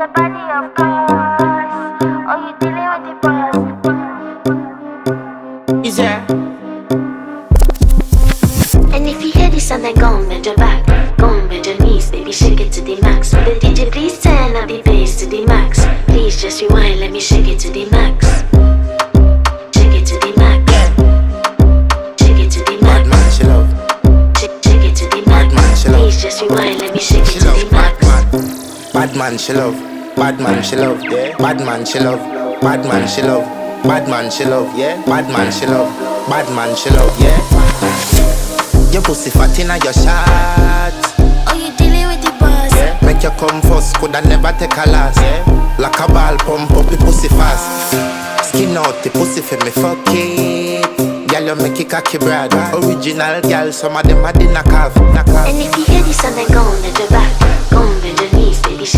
the body, of course. Oh, you dealing with the boss. Is there? And if you hear this sound, then go and bend your back, go and bend your knees, baby, shake it to the max. Will the DJ please turn up the bass to the max? Please just rewind, let me shake it to the max. Shake it to the max. Shake it to the max. Bad man, she love. Shake it to the max. Bad man, she love. Please just rewind, let me shake it She to love. the max. Bad man, she love. Bad man, she love. Yeah. Bad man, she love. Bad man, she love. Bad man, she love. Yeah. Bad man, she love. Bad man, she love. Yeah. Your pussy fat inna your shot. Oh, you dealing with the boss. Yeah. Make you come first, coulda never take a last. Yeah. Like a ball pump up the pussy fast. Skin out the pussy for me fuck it. Girl, you make it cocky brother. Original girl, some of them a the knock off. And if you hear this sound, then go and bend your back, go and bend your knees, baby.